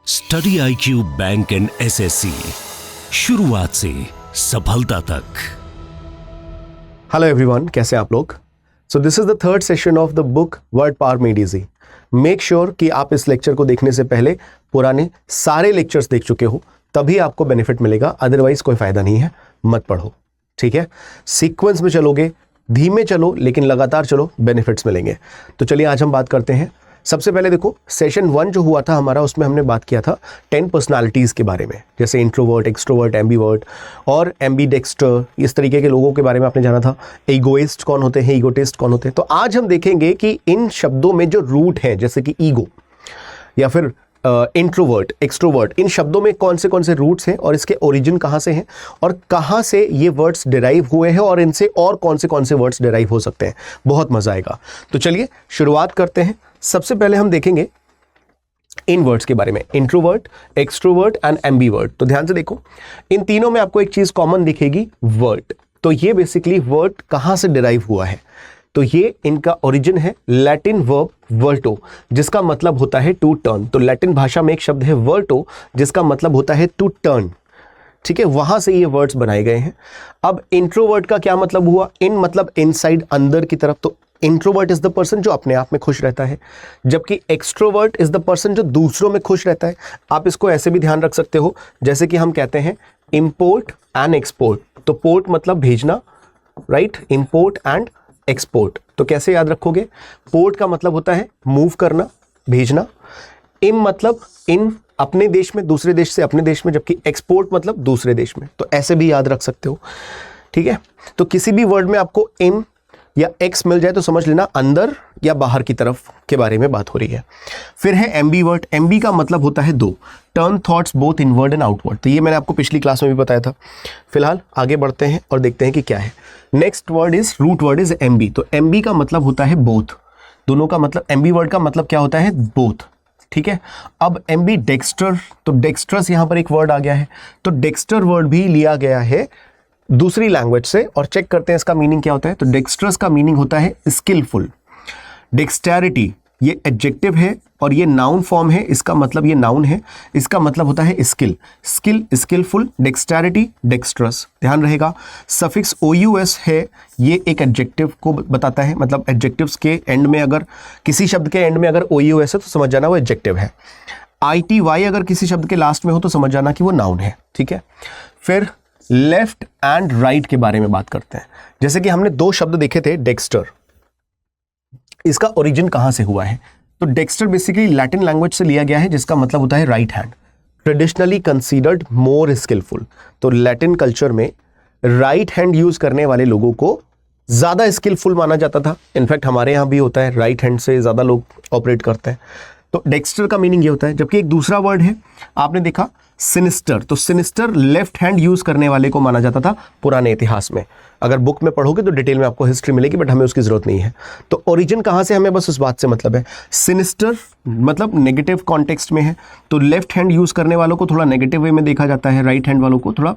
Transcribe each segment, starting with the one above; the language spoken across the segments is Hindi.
Study IQ bank and SSC, शुरुआत से सफलता तक। हेलो एवरीवन, कैसे आप लोग? So this is the third session of the book word power made easy. Make sure कि आप इस लेक्चर को देखने से पहले पुराने सारे लेक्चर्स देख चुके हो, तभी आपको बेनिफिट मिलेगा, अदरवाइज कोई फायदा नहीं है। मत पढ़ो, ठीक है? सीक्वेंस में चलोगे, धीमे चलो लेकिन लगातार चलो, बेनिफिट्स मिलेंगे। तो चलिए आज हम बात करते हैं। सबसे पहले देखो, सेशन 1 जो हुआ था हमारा, उसमें हमने बात किया था 10 पर्सनालिटीज़ के बारे में, जैसे इंट्रोवर्ट, एक्सट्रोवर्ट, एम्बीवर्ट और एम्बीडेक्स्टर। इस तरीके के लोगों के बारे में आपने जाना था। ईगोइस्ट कौन होते हैं, ईगोटिस्ट कौन होते हैं। तो आज हम देखेंगे कि इन शब्दों में जो रूट है, जैसे कि ईगो या फिर इंट्रोवर्ट, एक्सट्रोवर्ट, इन शब्दों में कौन से रूट्स हैं और इसके ओरिजिन कहाँ से हैं और कहाँ से ये वर्ड्स डिराइव हुए हैं और इनसे और कौन से वर्ड्स डिराइव हो सकते हैं। बहुत मजा आएगा। तो चलिए शुरुआत करते हैं। सबसे पहले हम देखेंगे इन वर्ड्स के बारे में, इंट्रोवर्ट, एक्सट्रोवर्ट एंड एम्बीवर्ट। तो ध्यान से देखो, इन तीनों में आपको एक चीज कॉमन दिखेगी, वर्ड। तो ये बेसिकली वर्ड कहाँ से डिराइव हुआ है, तो ये इनका ओरिजिन है लैटिन वर्ब वर्टो, जिसका मतलब होता है टू टर्न। तो लैटिन भाषा में एक शब्द है वर्टो, जिसका मतलब होता है टू टर्न, ठीक है? वहां से ये वर्ड्स बनाए गए हैं। अब इंट्रोवर्ट का क्या मतलब हुआ? इन मतलब इनसाइड, अंदर की तरफ। तो इंट्रोवर्ट इज द पर्सन जो अपने आप में खुश रहता है, जबकि एक्सट्रोवर्ट इज द पर्सन जो दूसरों में खुश रहता है। आप इसको ऐसे भी ध्यान रख सकते हो, जैसे कि हम कहते हैं इंपोर्ट एंड एक्सपोर्ट। तो पोर्ट मतलब भेजना, राइट? Import and export. तो कैसे याद रखोगे? पोर्ट का मतलब होता है मूव करना, भेजना। इम मतलब इन, अपने देश में, दूसरे देश से अपने देश में, जबकि एक्सपोर्ट मतलब दूसरे देश में। तो ऐसे भी याद रख सकते हो, ठीक है? तो किसी भी वर्ड में आपको इम या एक्स मिल जाए तो समझ लेना अंदर या बाहर की तरफ के बारे में बात हो रही है। फिर है एम्बीवर्ट। एम्बी का मतलब होता है दो, turn thoughts both inward and outward. तो ये मैंने आपको पिछली क्लास में भी बताया था। फिलहाल आगे बढ़ते हैं और देखते हैं कि क्या है। Next word is, root word is ambi. तो एम्बी का मतलब होता है बोथ, दोनों का मतलब। एम्बी वर्ड का मतलब क्या होता है? बोथ, ठीक है? अब एम्बी डेक्स्टर, तो डेक्स्ट्रस यहां पर एक वर्ड आ गया है। तो डेक्स्टर वर्ड भी लिया गया है दूसरी लैंग्वेज से, और चेक करते हैं इसका मीनिंग क्या होता है। तो डेक्स्ट्रस का मीनिंग होता है स्किलफुल। डेक्सटेरिटी ये एडजेक्टिव है और ये नाउन फॉर्म है, इसका मतलब ये नाउन है, इसका मतलब होता है skill. Skill, skillful, dexterity, dexterous. ध्यान रहेगा, सफिक्स OUS है, ये एक एडजेक्टिव को बताता है। मतलब एडजेक्टिव्स के एंड में, अगर किसी शब्द के एंड में अगर OUS है तो समझ जाना वो एडजेक्टिव है। ITY अगर किसी शब्द के लास्ट में हो तो समझ जाना कि वो नाउन है, ठीक है? फिर लेफ्ट एंड राइट के बारे में बात करते हैं। जैसे कि हमने दो शब्द देखे थे, डेक्स्टर। इसका ओरिजिन कहां से हुआ है? तो डेक्स्टर बेसिकली लैटिन लैंग्वेज से लिया गया है, जिसका मतलब होता है राइट हैंड। ट्रेडिशनली कंसीडर्ड मोर स्किलफुल। तो लैटिन कल्चर में राइट हैंड यूज करने वाले लोगों को ज्यादा स्किलफुल माना जाता था। इनफैक्ट हमारे यहां भी होता है, राइट हैंड से ज्यादा लोग ऑपरेट करते हैं। तो डेक्स्टर का मीनिंग ये होता है। जबकि एक दूसरा वर्ड है, आपने देखा सिनिस्टर। तो सिनिस्टर लेफ्ट हैंड यूज करने वाले को माना जाता था पुराने इतिहास में। अगर बुक में पढ़ोगे तो डिटेल में आपको हिस्ट्री मिलेगी, बट हमें उसकी जरूरत नहीं है। तो ओरिजिन कहां से, हमें बस उस बात से मतलब है। सिनिस्टर मतलब नेगेटिव कॉन्टेक्स्ट में है, तो लेफ्ट हैंड यूज करने वालों को थोड़ा नेगेटिव वे में देखा जाता है, राइट हैंड वालों को थोड़ा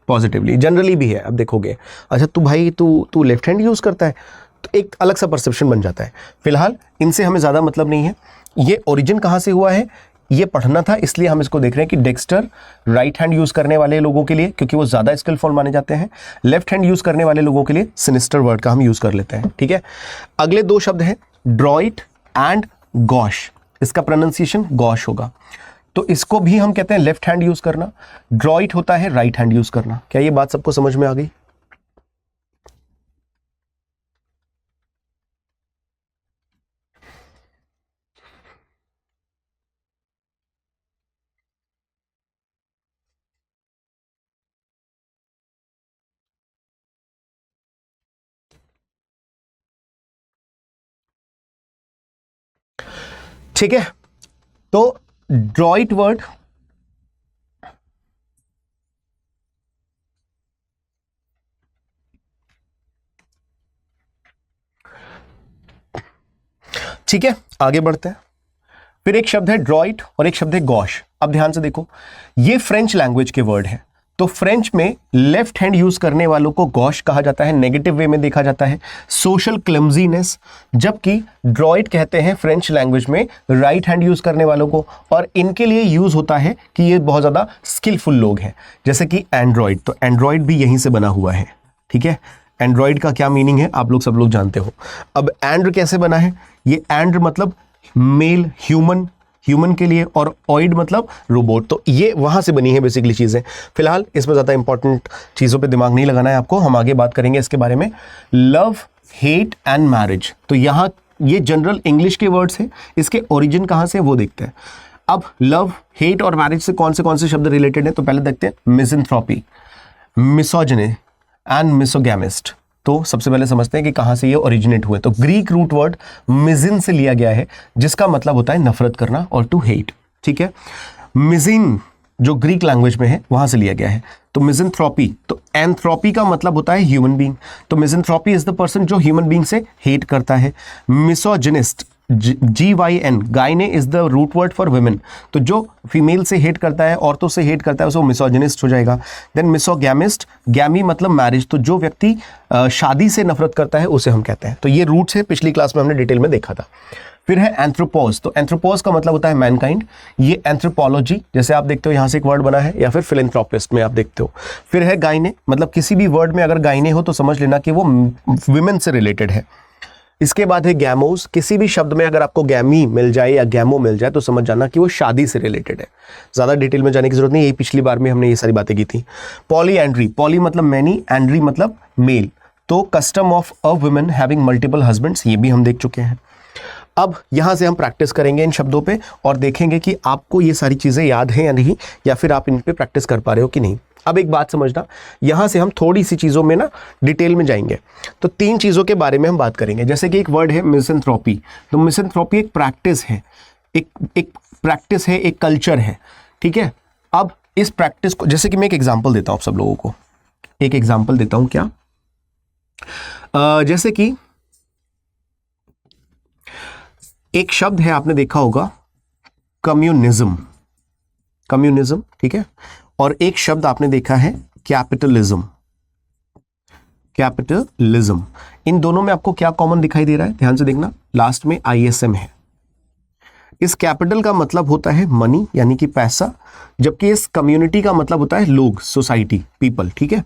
पॉजिटिवली। जनरली भी है, अब देखोगे, अच्छा तू भाई तू लेफ्ट हैंड यूज करता है, तो एक अलग सा परसेप्शन बन जाता है। फिलहाल इनसे हमें ज्यादा मतलब नहीं है। ये ओरिजिन कहां से हुआ है ये पढ़ना था, इसलिए हम इसको देख रहे हैं कि डेक्स्टर राइट हैंड यूज करने वाले लोगों के लिए, क्योंकि वो ज्यादा स्किलफुल माने जाते हैं। लेफ्ट हैंड यूज करने वाले लोगों के लिए सिनिस्टर वर्ड का हम यूज कर लेते हैं, ठीक है? अगले दो शब्द हैं ड्रॉइट एंड गॉश। इसका प्रोनाउंसिएशन गॉश होगा। तो इसको भी हम कहते हैं लेफ्ट हैंड यूज करना। ड्रॉइट होता है राइट हैंड यूज करना। क्या ये बात सबको समझ में आ गई? ठीक है, तो ड्रॉइट वर्ड ठीक है, आगे बढ़ते हैं। फिर एक शब्द है ड्रॉइट और एक शब्द है गॉश। अब ध्यान से देखो, ये फ्रेंच लैंग्वेज के वर्ड है। तो फ्रेंच में लेफ्ट हैंड यूज करने वालों को गॉश कहा जाता है, नेगेटिव वे में देखा जाता है, सोशल क्लमजीनेस, जबकि ड्रॉइड कहते हैं फ्रेंच लैंग्वेज में राइट हैंड यूज करने वालों को, और इनके लिए यूज होता है कि ये बहुत ज्यादा स्किलफुल लोग हैं, जैसे कि एंड्रॉइड। तो एंड्रॉइड भी यहीं से बना हुआ है, ठीक है। एंड्रॉइड का क्या मीनिंग है आप लोग सब लोग जानते हो। अब एंड्र कैसे बना है, ये एंड्र मतलब मेल, ह्यूमन, ह्यूमन के लिए, और ऑइड मतलब रोबोट। तो ये वहां से बनी है बेसिकली चीजें। फिलहाल इसमें ज्यादा इंपॉर्टेंट चीजों पे दिमाग नहीं लगाना है आपको, हम आगे बात करेंगे इसके बारे में। लव, हेट एंड मैरिज, तो यहाँ ये जनरल इंग्लिश के वर्ड्स हैं, इसके ओरिजिन कहाँ से वो देखते हैं। अब लव, हेट और मैरिज से कौन से शब्द रिलेटेड है, तो पहले देखते हैं मिज़ैन्थ्रोपी, मिसोजिनी एंड मिसोगैमिस्ट। तो सबसे पहले समझते हैं कि कहां से ये ओरिजिनेट हुए। तो ग्रीक रूट वर्ड मिजिन से लिया गया है, जिसका मतलब होता है नफरत करना और टू हेट, ठीक है। मिजिन जो ग्रीक लैंग्वेज में है वहां से लिया गया है। तो मिज़ैन्थ्रोपी, तो एंथ्रोपी का मतलब होता है ह्यूमन बीइंग, तो मिज़ैन्थ्रोपी इज द पर्सन जो ह्यूमन बीइंग से हेट करता है। Misogynist, GYN, gyne is the root word for women, तो जो फीमेल से हेट करता है, औरतों से हेट करता है, उसको मिसोजिनिस्ट हो जाएगा। देन मिसोगैमिस्ट, गैमी मतलब मैरिज, तो जो व्यक्ति शादी से नफरत करता है उसे हम कहते हैं। तो ये रूट्स है, पिछली क्लास में हमने डिटेल में देखा था। फिर है एंथ्रोपोज, तो एंथ्रोपोज का मतलब होता है मैनकाइंड, ये एंथ्रोपोलॉजी जैसे आप देखते हो यहाँ से एक वर्ड बना है, या फिर फिलेंथ्रोपिस्ट में आप देखते हो। फिर है गायने, मतलब किसी भी वर्ड में अगर गायने हो तो समझ लेना कि वो विमेन से रिलेटेड है। इसके बाद है गैमोस, किसी भी शब्द में अगर आपको गैमी मिल जाए या गैमो मिल जाए तो समझ जाना कि वो शादी से रिलेटेड है। ज़्यादा डिटेल में जाने की जरूरत नहीं, यही पिछली बार में हमने ये सारी बातें की थी। पॉलीएंड्री, पॉली मतलब मैनी, एंड्री मतलब मेल, तो custom of a women having multiple husbands, ये भी हम देख चुके हैं। अब यहां से हम प्रैक्टिस करेंगे इन शब्दों पे और देखेंगे कि आपको ये सारी चीज़ें याद हैं या नहीं, या फिर आप इन पे प्रैक्टिस कर पा रहे हो कि नहीं। अब एक बात समझना, यहां से हम थोड़ी सी चीज़ों में ना डिटेल में जाएंगे। तो 3 चीज़ों के बारे में हम बात करेंगे, जैसे कि एक वर्ड है मिज़ैन्थ्रोपी, तो मिज़ैन्थ्रोपी एक प्रैक्टिस है, एक प्रैक्टिस है, एक कल्चर है, ठीक है। अब इस प्रैक्टिस को, जैसे कि मैं एक एग्जाम्पल देता हूँ आप सब लोगों को, एक एग्जाम्पल देता हूँ क्या, जैसे कि एक शब्द है, आपने देखा होगा कम्युनिज्म, कम्युनिज्म, ठीक है। और एक शब्द आपने देखा है कैपिटलिज्म, कैपिटलिज्म। इन दोनों में आपको क्या कॉमन दिखाई दे रहा है, ध्यान से देखना, लास्ट में ISM है। इस कैपिटल का मतलब होता है मनी, यानी कि पैसा, जबकि इस कम्युनिटी का मतलब होता है लोग, सोसाइटी, पीपल, ठीक है।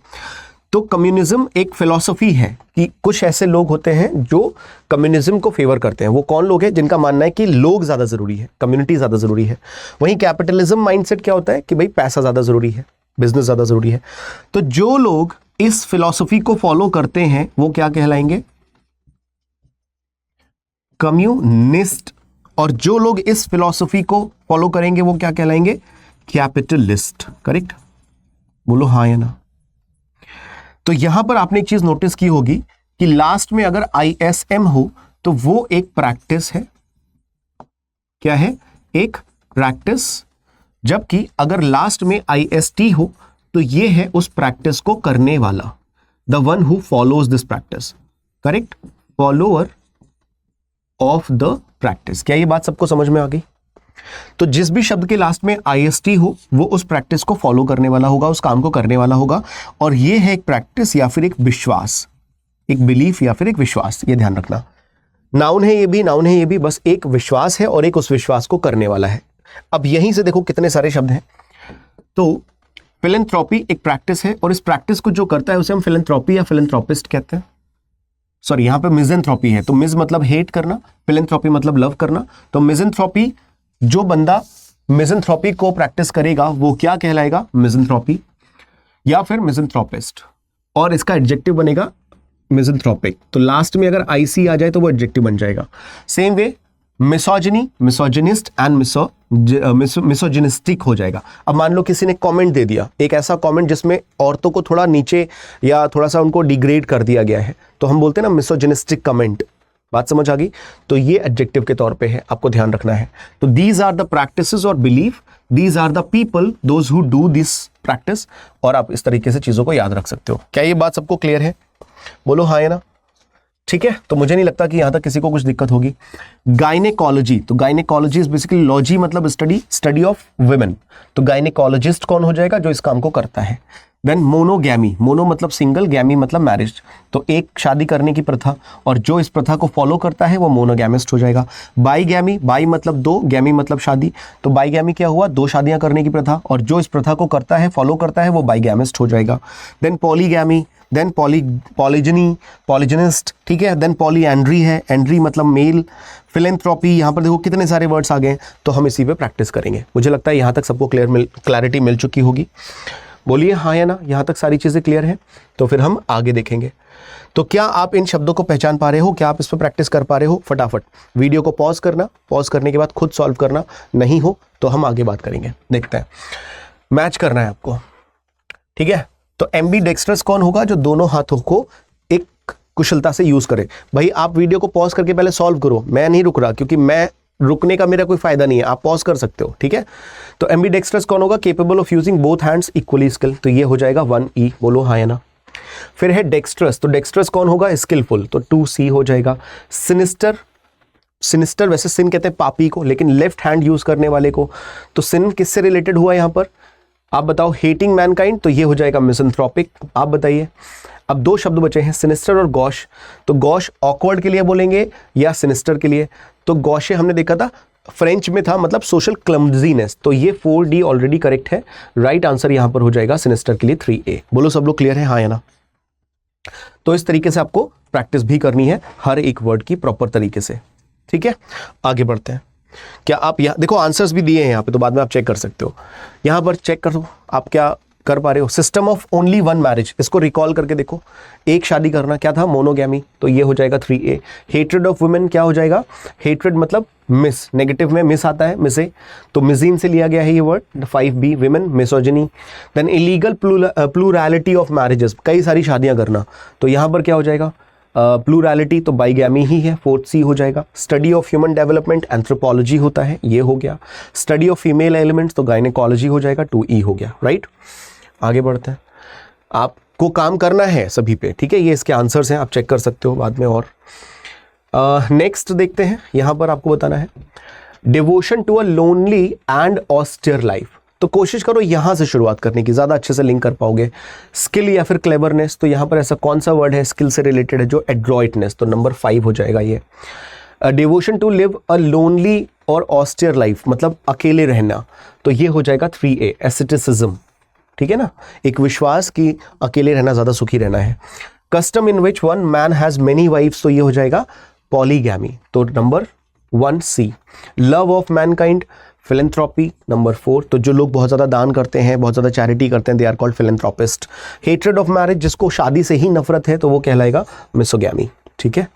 तो कम्युनिज्म एक फिलॉसफी है कि कुछ ऐसे लोग होते हैं जो कम्युनिज्म को फेवर करते हैं। वो कौन लोग हैं, जिनका मानना है कि लोग ज़्यादा ज़रूरी है, कम्युनिटी ज़्यादा ज़रूरी है। वहीं कैपिटलिज्म माइंडसेट क्या होता है कि भाई पैसा ज़्यादा ज़रूरी है, बिजनेस ज़्यादा ज़रूरी है। तो जो लोग इस फिलॉसफी को फॉलो करते हैं वो क्या कहलाएंगे, कम्युनिस्ट, और जो लोग इस फिलॉसफी को फॉलो करेंगे वो क्या कहलाएंगे, कैपिटलिस्ट। करेक्ट, बोलो हाँ या ना। तो यहां पर आपने एक चीज नोटिस की होगी कि लास्ट में अगर ISM हो तो वो एक प्रैक्टिस है, क्या है, एक प्रैक्टिस, जबकि अगर लास्ट में IST हो तो ये है उस प्रैक्टिस को करने वाला, the one who follows this practice. Correct, follower of the practice. क्या ये बात सबको समझ में आ गई। तो जिस भी शब्द के लास्ट में IST हो वो उस प्रैक्टिस को फॉलो करने वाला होगा, उस काम को करने वाला होगा, और ये है एक प्रैक्टिस या फिर एक विश्वास, एक बिलीफ या फिर एक विश्वास, ये ध्यान रखना। नाउन है ये भी, नाउन है ये भी, बस एक विश्वास है और एक उस विश्वास को करने वाला है। अब यहीं से देखो कितने सारे शब्द हैं। तो फिलैंथ्रोपी एक प्रैक्टिस है, और इस प्रैक्टिस को जो करता है उसे हम फिलैंथ्रोपी या फिलैंथ्रोपिस्ट कहते हैं। सॉरी, यहां पे मिज़ैन्थ्रोपी है, तो मिज मतलब हेट करना, फिलैंथ्रोपी मतलब लव करना। तो मिज़ैन्थ्रोपी, जो बंदा मिज़ैन्थ्रोपी को प्रैक्टिस करेगा वो क्या कहलाएगा, मिज़ैन्थ्रोपी या फिर मिज़ैन्थ्रोपिस्ट, और इसका एडजेक्टिव बनेगा मिज़ैन्थ्रोपिक। तो लास्ट में अगर IC आ जाए तो वो एडजेक्टिव बन जाएगा। Same way misogyny, misogynist and misogynistic हो जाएगा। अब मान लो किसी ने कमेंट दे दिया, एक ऐसा कमेंट जिसमें औरतों को थोड़ा नीचे या थोड़ा सा उनको डिग्रेड कर दिया गया है, तो हम बोलते हैं ना मिसोजिनिस्टिक कमेंट। बात समझ आ गई। तो ये एडजेक्टिव के तौर पे है, आपको ध्यान रखना है। तो दीज आर द प्रैक्टिसेस और belief, these are the people those who do this practice, और आप इस तरीके से चीजों को याद रख सकते हो। क्या ये बात सबको क्लियर है, बोलो हाँ या ना। ठीक है, तो मुझे नहीं लगता कि यहां तक किसी को कुछ दिक्कत होगी। गायनेकोलॉजी, तो गायनेकोलॉजी इज बेसिकली लॉजी मतलब स्टडी ऑफ वुमेन, तो गायनेकोलॉजिस्ट कौन हो जाएगा, जो इस काम को करता है। देन मोनोगैमी, मोनो मतलब सिंगल, गैमी मतलब मैरिज, तो एक शादी करने की प्रथा, और जो इस प्रथा को फॉलो करता है वो मोनोगैमिस्ट हो जाएगा। बाईगैमी, बाई मतलब दो, गैमी मतलब शादी, तो बाईगैमी क्या हुआ, दो शादियां करने की प्रथा, और जो इस प्रथा को करता है, फॉलो करता है, वो बाईगैमिस्ट हो जाएगा। देन पॉलीगैमी, देन पॉलीजनी, पॉलीजनिस्ट, ठीक है। देन पॉलीएंड्री है, एंड्री मतलब मेल। फिलेंथ्रोपी, यहाँ पर देखो कितने सारे वर्ड्स आ गए हैं, तो हम इसी पे प्रैक्टिस करेंगे। मुझे लगता है यहाँ तक सबको क्लैरिटी मिल चुकी होगी। बोलिए हाँ या ना, यहाँ तक सारी चीज़ें क्लियर हैं, तो फिर हम आगे देखेंगे। तो क्या आप इन शब्दों को पहचान पा रहे हो, क्या आप इस पर प्रैक्टिस कर पा रहे हो? फटाफट वीडियो को पॉज करना, पॉज करने के बाद खुद सॉल्व करना, नहीं हो तो हम आगे बात करेंगे। देखते हैं, मैच करना है आपको, ठीक है। तो एम्बीडेक्स्ट्रस कौन होगा, जो दोनों हाथों को एक कुशलता से यूज करे। भाई आप वीडियो को पॉज करके पहले सॉल्व करो, मैं नहीं रुक रहा, क्योंकि मैं रुकने का मेरा कोई फायदा नहीं है, आप पॉज कर सकते हो, ठीक है। तो एम्बीडेक्स्ट्रस कौन होगा, capable of using both hands equally skill, तो ये हो जाएगा 1E, बोलो हाँ या ना। फिर है डेक्स्ट्रस, तो डेक्स्ट्रस कौन होगा, स्किलफुल, तो 2C हो जाएगा। सिनिस्टर, सिनिस्टर वैसे सिन कहते हैं पापी को, लेकिन लेफ्ट हैंड यूज करने वाले को, तो सिन किससे रिलेटेड हुआ यहां पर, आप बताओ। हेटिंग मैनकाइंड, तो ये हो जाएगा मिसंथ्रोपिक। आप बताइए, अब दो शब्द बचे हैं, सिनिस्टर और गॉश, तो गॉश ऑकवर्ड के लिए बोलेंगे या सिनिस्टर के लिए, तो गॉशे हमने देखा था फ्रेंच में था, मतलब सोशल क्लमजीनेस, तो ये 4D ऑलरेडी करेक्ट है। राइट आंसर यहां पर हो जाएगा सिनिस्टर के लिए 3A। बोलो सब लोग क्लियर है, हाँ या ना। तो इस तरीके से आपको प्रैक्टिस भी करनी है हर एक वर्ड की प्रॉपर तरीके से, ठीक है। आगे बढ़ते हैं। क्या आप यहाँ देखो, आंसर्स भी दिए हैं यहाँ पे, तो बाद में आप चेक कर सकते हो। यहाँ पर चेक करो आप क्या कर पा रहे हो। System of only one marriage, इसको रिकॉल करके देखो, एक शादी करना क्या था, मोनोगैमी, तो ये हो जाएगा 3A। हेट्रेड ऑफ वुमेन क्या हो जाएगा, हेट्रेड मतलब मिस, नेगेटिव में मिस आता है, मिसे, तो मिजीन से लिया गया है ये word. 5B women, misogyny. Then illegal plurality of marriages, कई सारी शादियां करना, तो यहाँ पर क्या हो जाएगा, प्लूरैलिटी, तो बाईगैमी ही है, 4C हो जाएगा। Study of human development anthropology होता है, ये हो गया। स्टडी ऑफ फीमेल एलिमेंट्स, तो गायनेकोलॉजी हो जाएगा, 2E हो गया, राइट। आगे बढ़ते हैं, आपको काम करना है सभी पे, ठीक है। ये इसके आंसर्स हैं, आप चेक कर सकते हो बाद में। और नेक्स्ट देखते हैं, यहां पर आपको बताना है devotion to a lonely and austere life, तो कोशिश करो यहां से शुरुआत करने की, ज्यादा अच्छे से लिंक कर पाओगे। स्किल या फिर क्लेवरनेस, तो यहां पर ऐसा कौन सा वर्ड है स्किल से रिलेटेड है, जो एड्रॉइटनेस, तो नंबर 5 हो जाएगा ये। Devotion to live a lonely और ऑस्टियर लाइफ, मतलब अकेले रहना, तो ये हो जाएगा 3A, एसेटिसिज्म, ठीक है ना, एक विश्वास कि अकेले रहना, ज्यादा सुखी रहना है। Custom in which one man has many wifes, तो ये हो जाएगा पॉलीगैमी, तो number 1C। Love of mankind, philanthropy, number 4, तो जो लोग बहुत ज्यादा दान करते हैं, बहुत ज्यादा चैरिटी करते हैं, they are called philanthropist. Hatred of marriage, जिसको शादी से ही नफरत है, तो वो कहलाएगा मिसोगैमी, ठीक है।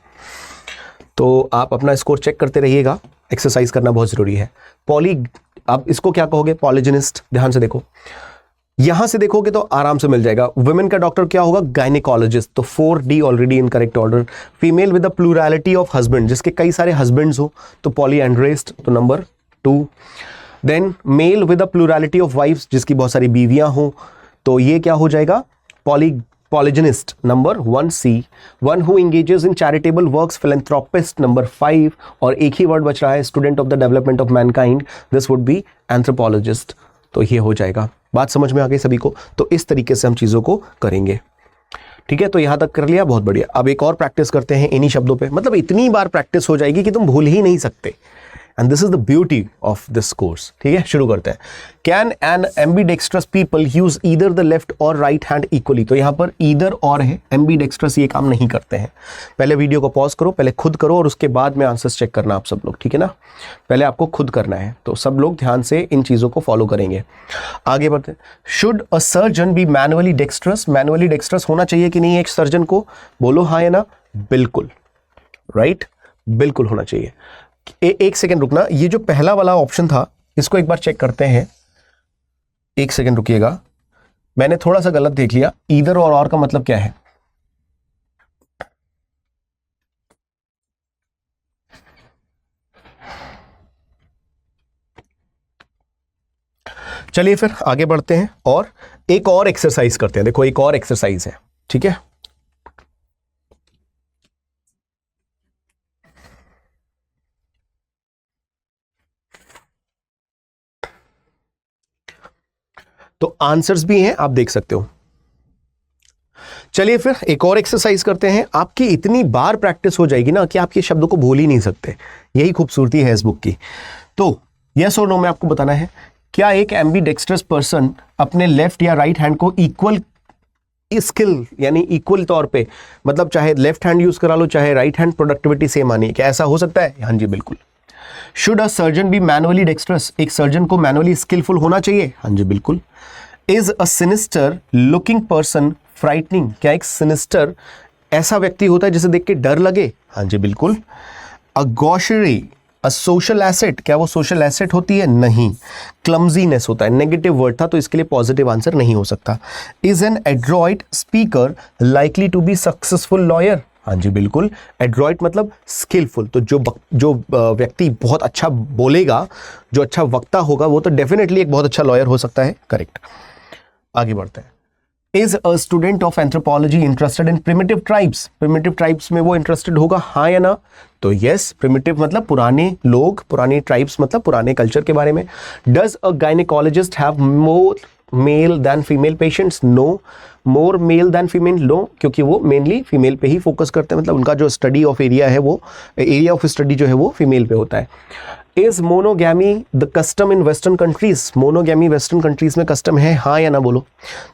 तो आप अपना स्कोर चेक करते रहिएगा, एक्सरसाइज करना बहुत जरूरी है। अब इसको क्या कहोगे, पॉलीजनिस्ट, ध्यान से देखो, यहां से देखोगे तो आराम से मिल जाएगा। वुमेन का डॉक्टर क्या होगा, गायनेकोलॉजिस्ट, तो 4D already in correct order. Female with the plurality of husband, जिसके कई सारे हस्बैंड्स हो, तो पॉलीएंड्रिस्ट, तो number 2। Then male with the plurality of wifes, जिसकी बहुत सारी बीवियां हो, तो ये क्या हो जाएगा, polygynist, number 1C। One who engages in charitable works, philanthropist, number 5। और एक ही वर्ड बच रहा है, student of the development of mankind, this would be anthropologist, तो ये हो जाएगा। बात समझ में आ गई सभी को, तो इस तरीके से हम चीजों को करेंगे, ठीक है। तो यहां तक कर लिया, बहुत बढ़िया। अब एक और प्रैक्टिस करते हैं इन्हीं शब्दों पे, मतलब इतनी बार प्रैक्टिस हो जाएगी कि तुम भूल ही नहीं सकते, and this is the beauty of this course, ठीक है। शुरू करते हैं। Can an ambidextrous people use either the left और राइट हैंड इक्वली, तो यहां पर ईदर और है, एम्बीडेक्स्ट्रस ये काम नहीं करते हैं। पहले वीडियो को पॉज करो, पहले खुद करो, और उसके बाद में आंसर्स चेक करना आप सब लोग, ठीक है ना। पहले आपको खुद करना है, तो सब लोग ध्यान से इन चीजों को फॉलो करेंगे। आगे बढ़ते हैं। Should a surgeon be manually dexterous, manually dexterous होना चाहिए कि नहीं एक सर्जन को, बोलो हाँ या ना। बिल्कुल, राइट, बिल्कुल होना चाहिए। एक सेकंड रुकना, ये जो पहला वाला ऑप्शन था इसको एक बार चेक करते हैं, एक सेकंड रुकिएगा, मैंने थोड़ा सा गलत देख लिया। ईदर और का मतलब क्या है, चलिए फिर आगे बढ़ते हैं और एक और एक्सरसाइज करते हैं। देखो एक और एक्सरसाइज है, ठीक है। तो आंसर्स भी हैं, आप देख सकते हो। चलिए फिर एक और एक्सरसाइज करते हैं। आपकी इतनी बार प्रैक्टिस हो जाएगी ना कि आप ये शब्दों को भूल ही नहीं सकते। यही खूबसूरती है इस बुक की। तो यस और नो में आपको बताना है, क्या एक एम्बीडेक्स्ट्रस पर्सन अपने लेफ्ट या राइट हैंड को इक्वल स्किल यानी इक्वल तौर पे, मतलब चाहे लेफ्ट हैंड यूज करा लो चाहे राइट हैंड, प्रोडक्टिविटी सेम आनी है, क्या ऐसा हो सकता है? हाँ जी बिल्कुल। Should a surgeon be manually dexterous, एक सर्जन को मैनुअली स्किलफुल होना चाहिए? हाँ जी बिल्कुल। Is a sinister looking person frightening, क्या एक सिनिस्टर ऐसा व्यक्ति होता है जिसे देख के डर लगे? हाँ जी बिल्कुल। अ गॉशरी अ सोशल एसेट, क्या वो सोशल एसेट होती है? नहीं। क्लमजीनेस होता है, नेगेटिव वर्ड था तो इसके लिए पॉजिटिव आंसर नहीं हो सकता। Is an adroit speaker likely to be successful lawyer? हाँ जी बिल्कुल। एड्रॉइट मतलब स्किलफुल, तो जो व्यक्ति बहुत अच्छा बोलेगा, जो अच्छा वक्ता होगा, वो तो डेफिनेटली एक बहुत अच्छा लॉयर हो सकता है। करेक्ट। आगे बढ़ते हैं। Is a student of anthropology interested in primitive tribes, primitive tribes में वो इंटरेस्टेड होगा, हाँ या ना? तो यस, प्रिमिटिव मतलब पुराने लोग, पुराने ट्राइब्स मतलब पुराने कल्चर के बारे में। Does a gynaecologist have more male than female patients? No. More male than female? No, क्योंकि वो मेनली फीमेल पे ही फोकस करते हैं, मतलब उनका जो स्टडी ऑफ एरिया है, वो एरिया ऑफ स्टडी जो है वो फीमेल पे होता है। Is monogamy the custom in western countries, monogamy western countries में कस्टम है, हाँ या ना बोलो?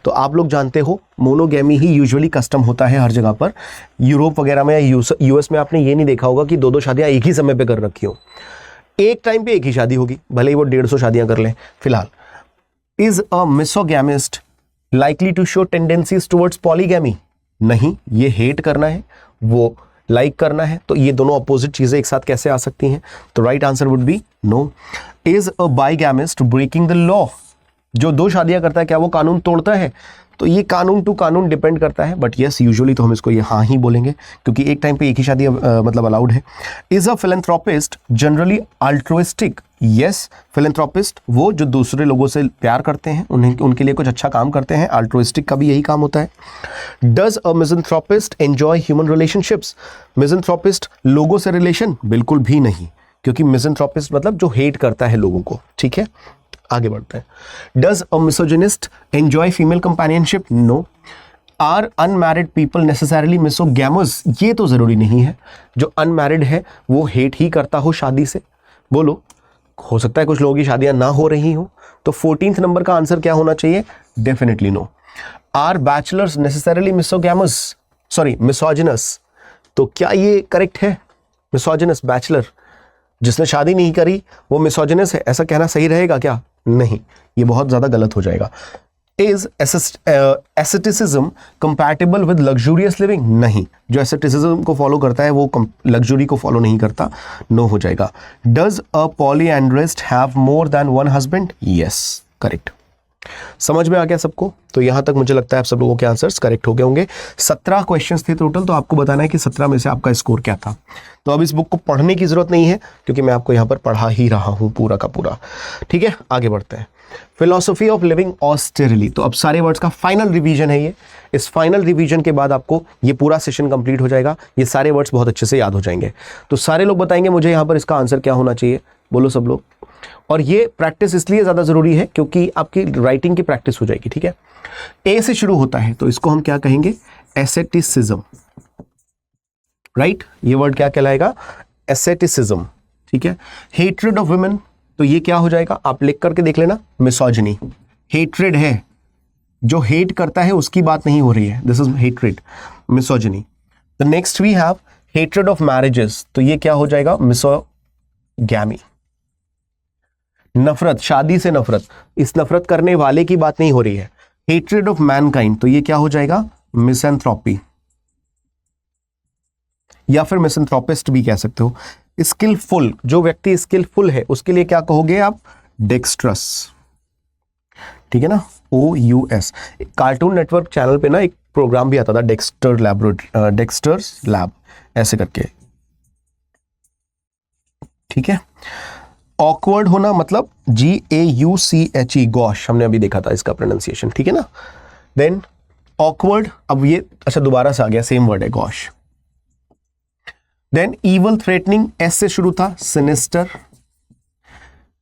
तो आप लोग जानते हो मोनोगैमी ही यूजुअली कस्टम होता है हर जगह पर। यूरोप वगैरह में या यूएस में आपने ये नहीं देखा होगा कि दो दो शादियां एक ही समय पे कर रखी हो। एक टाइम पे एक ही शादी होगी, भले ही वो 150 शादियां कर लें। फिलहाल is a misogamist likely to show tendencies towards polygamy? नहीं, ये हेट करना है, वो लाइक करना है, तो ये दोनों अपोजिट चीजें एक साथ कैसे आ सकती हैं? तो right answer would be no. Is a bigamist breaking the law, जो दो शादियां करता है क्या वो कानून तोड़ता है? तो ये कानून टू कानून डिपेंड करता है, बट यस यूजुअली तो हम इसको ये हाँ ही बोलेंगे, क्योंकि एक टाइम पे एक ही शादी मतलब अलाउड है। Is a philanthropist generally altruistic? Yes, philanthropist वो जो दूसरे लोगों से प्यार करते हैं, उनके लिए कुछ अच्छा काम करते हैं, अल्ट्रुइस्टिक का भी यही काम होता है। Does a misanthropist enjoy human relationships? Misanthropist लोगों से रिलेशन? बिल्कुल भी नहीं, क्योंकि मिज़ेंथ्रोपिस्ट मतलब जो हेट करता है लोगों को। ठीक है, आगे बढ़ते हैं। Does a misogynist enjoy female companionship? No. Are unmarried people necessarily misogamous? ये तो जरूरी नहीं है, जो अनमैरिड है वो हेट ही करता हो शादी से। बोलो, हो सकता है कुछ लोगों की शादियां ना हो रही हो, तो 14th नंबर का आंसर क्या होना चाहिए? Definitely no. Are bachelors necessarily misogamous, sorry misogynous? तो क्या ये करेक्ट है? मिसोजिनस बैचलर जिसने शादी नहीं करी वो मिसोजिनस है, ऐसा कहना सही रहेगा क्या? नहीं, ये बहुत ज्यादा गलत हो जाएगा। Is asceticism compatible with luxurious living? नहीं, जो एसेटिसिज्म को फॉलो करता है वो लग्जरी को फॉलो नहीं करता, नो हो जाएगा। Does a polyandrist have more than one husband? Yes, correct. समझ में आ गया सबको? तो यहां तक मुझे लगता है आप सब लोगों के आंसर्स करेक्ट हो गए होंगे। 17 क्वेश्चंस थे टोटल, तो आपको बताना है कि 17 में से आपका स्कोर क्या था। तो अब इस बुक को पढ़ने की जरूरत नहीं है, क्योंकि मैं आपको यहां पर पढ़ा ही रहा हूं पूरा का पूरा। ठीक है, आगे बढ़ते हैं। फिलॉसफी ऑफ लिविंग ऑस्टेरली, तो अब सारे वर्ड्स का फाइनल रिवीजन है ये। इस फाइनल रिवीजन के बाद आपको ये पूरा सेशन कंप्लीट हो जाएगा, ये सारे वर्ड्स बहुत अच्छे से याद हो जाएंगे। तो सारे लोग बताएंगे मुझे यहाँ पर इसका आंसर क्या होना चाहिए, बोलो सब लोग। और ये प्रैक्टिस इसलिए ज्यादा जरूरी है क्योंकि आपकी राइटिंग की प्रैक्टिस हो जाएगी। ठीक है, ए से शुरू होता है, तो इसको हम क्या कहेंगे? एसेटिसिज्म। राइट, ये वर्ड क्या कहलाएगा? एसेटिसिज्म। ठीक है, हेट्रेड ऑफ वुमेन, तो ये क्या हो जाएगा? आप लिख करके देख लेना, मिसोजिनी। हेट्रेड है, जो हेट करता है उसकी बात नहीं हो रही है, this is hatred, misogyny. The next we have hatred of marriages, तो ये क्या हो जाएगा? मिसोगैमी। नफरत, शादी से नफरत, इस नफरत करने वाले की बात नहीं हो रही है। हेट्रेड ऑफ मैनकाइंड, तो ये क्या हो जाएगा? मिसैंथ्रोपी, या फिर मिसैंथ्रोपिस्ट भी कह सकते हो। स्किलफुल, जो व्यक्ति स्किलफुल है उसके लिए क्या कहोगे आप? डेक्स्ट्रस। ठीक है ना, OUS। कार्टून नेटवर्क चैनल पे ना एक प्रोग्राम भी आता था, डेक्स्टर्स लैब ऐसे करके। ठीक है, ऑकवर्ड होना मतलब GAUCHE, गॉश, हमने अभी देखा था इसका प्रोनाउंसिएशन। ठीक है ना, देन ऑकवर्ड, अब ये अच्छा दोबारा से आ गया, सेम वर्ड है gosh. Then evil threatening, S से शुरू था, sinister.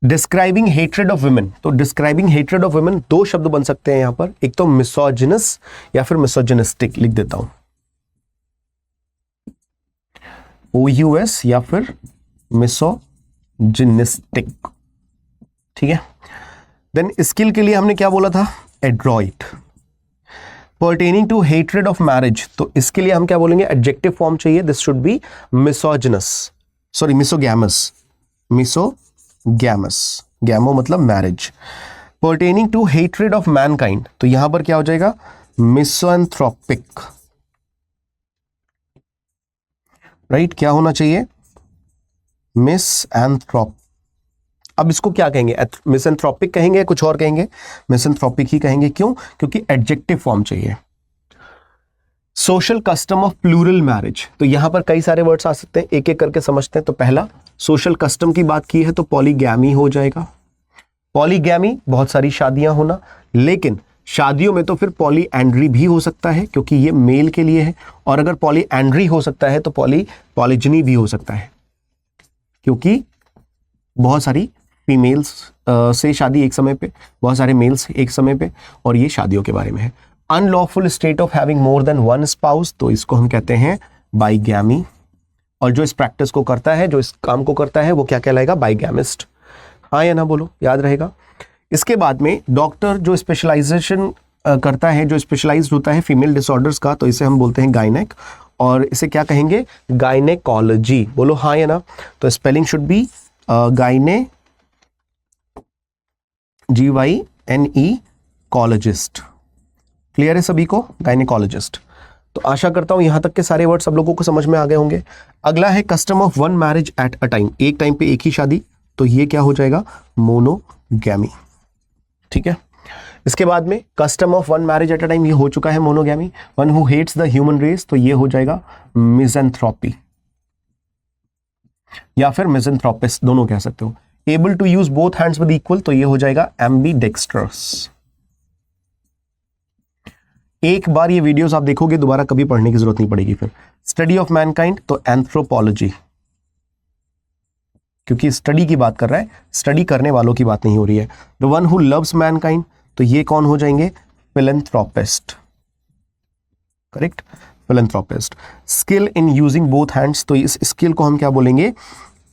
Describing hatred of women, तो डिस्क्राइबिंग हेट्रेड ऑफ वुमेन दो शब्द बन सकते हैं यहां पर, एक तो मिसोजिनस या फिर मिसोजिनिस्टिक, लिख देता हूं OUS या फिर मिसोजिनिस्टिक, ठीक है। देन स्किल के लिए हमने क्या बोला था, adroit. Pertaining to hatred of marriage, तो इसके लिए हम क्या बोलेंगे, एडजेक्टिव फॉर्म चाहिए, this should be misogynous, sorry misogamous, misogamous, gamo मतलब marriage. Pertaining to hatred of mankind, तो यहां पर क्या हो जाएगा, मिसोएंथ्रोपिक, राइट, क्या होना चाहिए, मिसएंथ्रोप। अब इसको क्या कहेंगे, मिसएंथ्रोपिक कहेंगे, कुछ और कहेंगे, मिसएंथ्रोपिक ही कहेंगे, क्यों, क्योंकि एडजेक्टिव फॉर्म चाहिए। Social custom of plural marriage, तो यहां पर कई सारे वर्ड्स आ सकते हैं, एक एक करके समझते हैं। तो पहला, सोशल कस्टम की बात की है तो पॉलीगैमी हो जाएगा। पॉलीगैमी बहुत सारी शादियां होना, लेकिन शादियों में तो फिर पॉलीएंड्री भी हो सकता है क्योंकि ये मेल के लिए है, और अगर पॉलीएंड्री हो सकता है तो पॉलीजिनी भी हो सकता है क्योंकि बहुत सारी फीमेल्स से शादी एक समय पे, बहुत सारे मेल्स एक समय पे, और ये शादियों के बारे में है। Unlawful state of having more than one spouse, तो इसको हम कहते हैं बाइगैमी, और जो इस प्रैक्टिस को करता है, जो इस काम को करता है, वो क्या कहलाएगा, बाइगैमिस्ट। हाँ या ना बोलो, याद रहेगा। इसके बाद में डॉक्टर जो स्पेशलाइजेशन करता है, जो स्पेशलाइज्ड होता है फीमेल डिसऑर्डर्स का, तो इसे हम बोलते हैं गायनेक, और इसे क्या कहेंगे, गायनेकोलॉजी। बोलो हाँ या ना। तो स्पेलिंग शुड बी गायने, GYNE कॉलोजिस्ट। क्लियर है सभी को, गायनेकोलॉजिस्ट। तो आशा करता हूं यहां तक के सारे वर्ड सब लोगों को समझ में आ गए होंगे। अगला है custom of one marriage at a time, एक टाइम पे एक ही शादी, तो ये क्या हो जाएगा, मोनोगैमी, ठीक है। इसके बाद में custom of one marriage at a time, ये हो चुका है monogamy. One who hates the human race, तो ये हो जाएगा मिज़ेंथ्रोपी या फिर मिज़ेंथ्रोपिस्ट, दोनों कह सकते हो। Able to use both hands with equal, तो ये हो जाएगा एम्बीडेक्स्ट्रस। एक बार ये वीडियोस आप देखोगे, दोबारा कभी पढ़ने की जरूरत नहीं पड़ेगी फिर। स्टडी ऑफ मैनकाइंड, तो एंथ्रोपोलॉजी, क्योंकि स्टडी की बात कर रहा है, स्टडी करने वालों की बात नहीं हो रही है। The one who loves Mankind, तो ये कौन हो जाएंगे, philanthropist, correct, philanthropist. Skill in using both hands, तो इस स्किल को हम क्या बोलेंगे,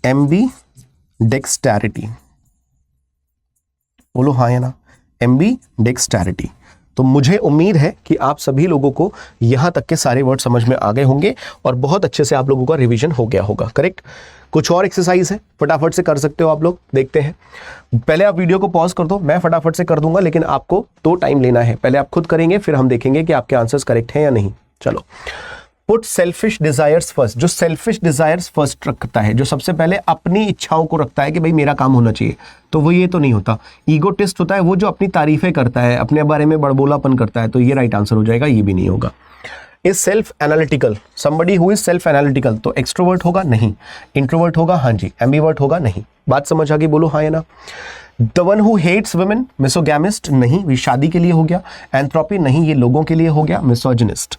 एम्बीडेक्स्टैरिटी। बोलो हाँ या ना, एम्बीडेक्स्टैरिटी। तो मुझे उम्मीद है कि आप सभी लोगों को यहां तक के सारे वर्ड समझ में आ गए होंगे और बहुत अच्छे से आप लोगों का रिवीजन हो गया होगा, करेक्ट। कुछ और एक्सरसाइज है, फटाफट से कर सकते हो आप लोग, देखते हैं। पहले आप वीडियो को पॉज कर दो, मैं फटाफट से कर दूंगा, लेकिन आपको तो टाइम लेना है। पहले आप खुद करेंगे, फिर हम देखेंगे कि आपके आंसर्स करेक्ट हैं या नहीं। चलो, पुट सेल्फिश डिजायर्स फर्स्ट। जो सेल्फिश डिजायर्स फर्स्ट रखता है, जो सबसे पहले अपनी इच्छाओं को रखता है कि भाई मेरा काम होना चाहिए, तो वो ये तो नहीं होता। ईगोटिस्ट होता है वो जो अपनी तारीफें करता है, अपने बारे में बड़बोलापन करता है, तो ये राइट आंसर हो जाएगा, ये भी नहीं होगा। Is self analytical, somebody who is self analytical, तो एक्सट्रोवर्ट होगा, नहीं। इंट्रोवर्ट होगा, हाँ जी। एम्बीवर्ट होगा, नहीं। बात समझ आ गई, बोलो हाँ या ना। The one who hates women, misogamist, नहीं, ये शादी के लिए हो गया। एंथ्रोपी, नहीं, ये लोगों के लिए हो गया, मिसोजिनिस्ट।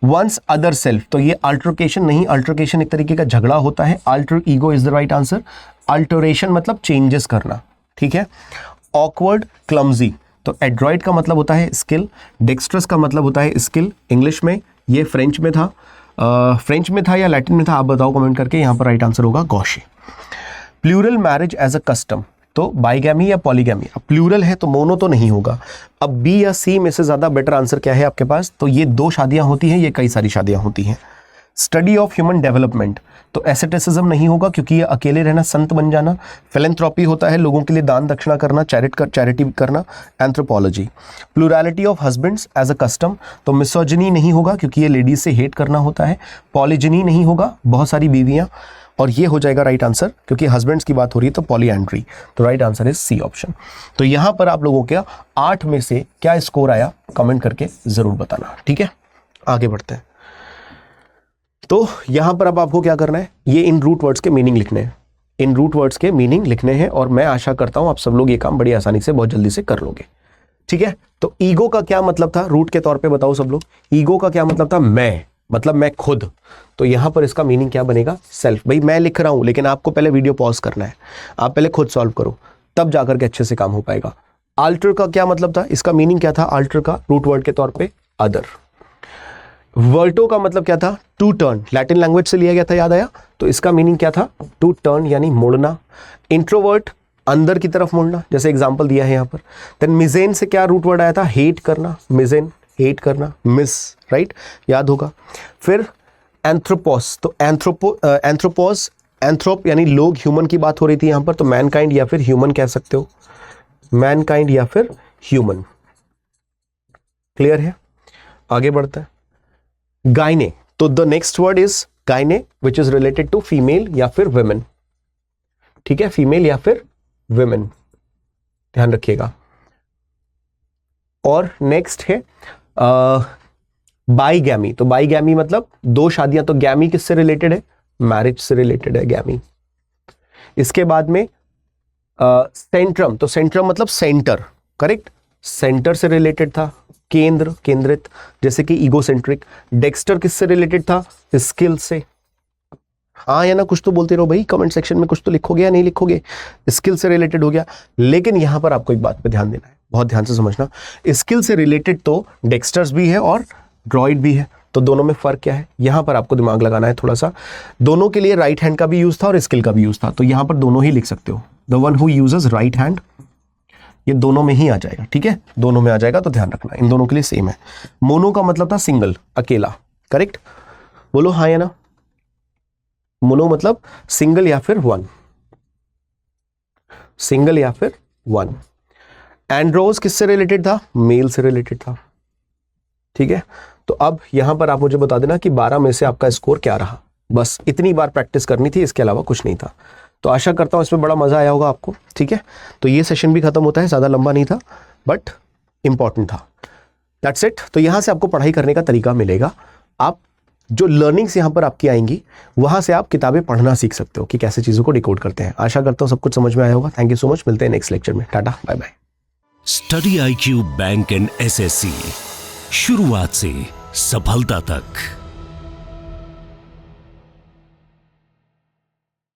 वंस अदर सेल्फ, तो ये अल्टरकेशन, नहीं, अल्टरकेशन एक तरीके का झगड़ा होता है। Alter ego is the right answer. Alteration मतलब चेंजेस करना, ठीक है। ऑकवर्ड, क्लमजी, तो एड्रॉइड का मतलब होता है स्किल, डेक्स्ट्रस का मतलब होता है स्किल इंग्लिश में, ये फ्रेंच में था, फ्रेंच में था या लैटिन में था, आप बताओ कमेंट करके। यहाँ पर राइट आंसर होगा गौशी। Plural marriage as a custom, तो बाइगैमी या पॉलीगैमी। अब प्लूरल है तो मोनो तो नहीं होगा। अब बी या सी में से ज़्यादा बेटर आंसर क्या है आपके पास, तो ये 2 शादियां होती हैं, ये कई सारी शादियां होती हैं। स्टडी ऑफ ह्यूमन डेवलपमेंट, तो एसेटिसिज्म नहीं होगा क्योंकि ये अकेले रहना, संत बन जाना। फिलैंथ्रोपी होता है लोगों के लिए दान दक्षिणा करना, चैरिटी करना। Anthropology. Plurality of husbands as a custom, तो मिसोजिनी नहीं होगा क्योंकि ये लेडीज से हेट करना होता है। पॉलीजिनी नहीं होगा, बहुत सारी बीवियां, और ये हो जाएगा राइट आंसर क्योंकि हस्बैंड्स की बात हो रही है, तो पॉलीएंड्री। तो right answer is C option. तो यहां पर आप लोगों का 8 में से क्या स्कोर आया, कमेंट करके जरूर बताना, ठीक है। आगे बढ़ते हैं। तो यहां पर अब आपको क्या करना है, ये इन रूट वर्ड्स के मीनिंग लिखने हैं, इन रूट वर्ड्स के मीनिंग लिखने हैं, और मैं आशा करता हूं आप सब लोग ये काम बड़ी आसानी से बहुत जल्दी से कर लोगे, ठीक है। तो ईगो का क्या मतलब था, रूट के तौर पे बताओ सब लोग। ईगो का क्या मतलब था, मैं, मतलब मैं खुद। तो यहां पर इसका मीनिंग क्या बनेगा, सेल्फ। भाई मैं लिख रहा हूं, लेकिन आपको पहले वीडियो पॉज करना है, आप पहले खुद सॉल्व करो। तब जाकर के अच्छे से काम हो पाएगा। अल्टर का क्या मतलब था, इसका मीनिंग क्या था, अल्टर का रूट वर्ड के तौर पे अदर। वर्टो का मतलब क्या था, टू टर्न, लैटिन लैंग्वेज से लिया गया था, याद आया, तो इसका मीनिंग क्या था, टू टर्न यानी मुड़ना। इंट्रोवर्ट अंदर की तरफ मुड़ना, जैसे एग्जांपल दिया है यहाँ पर। देन मिजेन से क्या रूट वर्ड आया था, हेट करना, मिजेन हेट करना, मिस, राइट, याद होगा। फिर एंथ्रोपोस, तो एंथ्रोपोस, एंथ्रोप यानी लोग, ह्यूमन की बात हो रही थी यहाँ पर, तो मैनकाइंड या फिर ह्यूमन कह सकते हो, मैनकाइंड या फिर ह्यूमन। क्लियर है, आगे बढ़ते हैं। गाइने, तो the next word is gyne which is related to female या फिर वुमेन, ठीक है, फीमेल या फिर वुमेन, ध्यान रखिएगा। और नेक्स्ट है बाईगैमी, तो बाईगैमी मतलब दो शादियां, तो गैमी किससे रिलेटेड है, मैरिज से रिलेटेड है गैमी। इसके बाद में सेंट्रम, तो सेंट्रम मतलब सेंटर, करेक्ट, सेंटर से रिलेटेड था, केंद्र, केंद्रित, जैसे कि ईगोसेंट्रिक। डेक्स्टर किससे रिलेटेड था, स्किल से, हाँ या ना कुछ तो बोलते रहो भाई, कमेंट सेक्शन में कुछ तो लिखोगे या नहीं लिखोगे, स्किल से रिलेटेड हो गया। लेकिन यहां पर आपको एक बात पे ध्यान देना है, बहुत ध्यान से समझना, स्किल से रिलेटेड तो डेक्स्टर्स भी है और ड्रॉइड भी है, तो दोनों में फर्क क्या है, यहां पर आपको दिमाग लगाना है थोड़ा सा। दोनों के लिए राइट हैंड का भी यूज था और स्किल का भी यूज था, तो यहां पर दोनों ही लिख सकते हो, the one who uses right hand, ये दोनों में ही आ जाएगा, ठीक है, दोनों में आ जाएगा, तो ध्यान रखना इन दोनों के लिए सेम है। मोनो का मतलब था सिंगल, अकेला, करेक्ट, बोलो हाँ या ना, मोनो मतलब सिंगल या फिर वन, सिंगल या फिर वन। एंड्रोस किससे रिलेटेड था, मेल से रिलेटेड था, ठीक है। तो अब यहां पर आप मुझे बता देना कि 12 में से आपका स्कोर क्या रहा, बस इतनी बार प्रैक्टिस करनी थी, इसके अलावा कुछ नहीं था। तो आशा करता हूं इसमें बड़ा मजा आया होगा आपको, ठीक है। तो ये सेशन भी खत्म होता है, ज्यादा लंबा नहीं था बट इंपॉर्टेंट था, दैट्स इट। तो यहां से आपको पढ़ाई करने का तरीका मिलेगा, आप जो लर्निंग्स यहां पर आपकी आएंगी वहां से आप किताबें पढ़ना सीख सकते हो कि कैसे चीजों को डिकोड करते हैं। आशा करता हूं सब कुछ समझ में आया होगा। थैंक यू सो मच, मिलते हैं नेक्स्ट लेक्चर में, tata bye bye. Study IQ bank and SSC, शुरुआत से सफलता तक।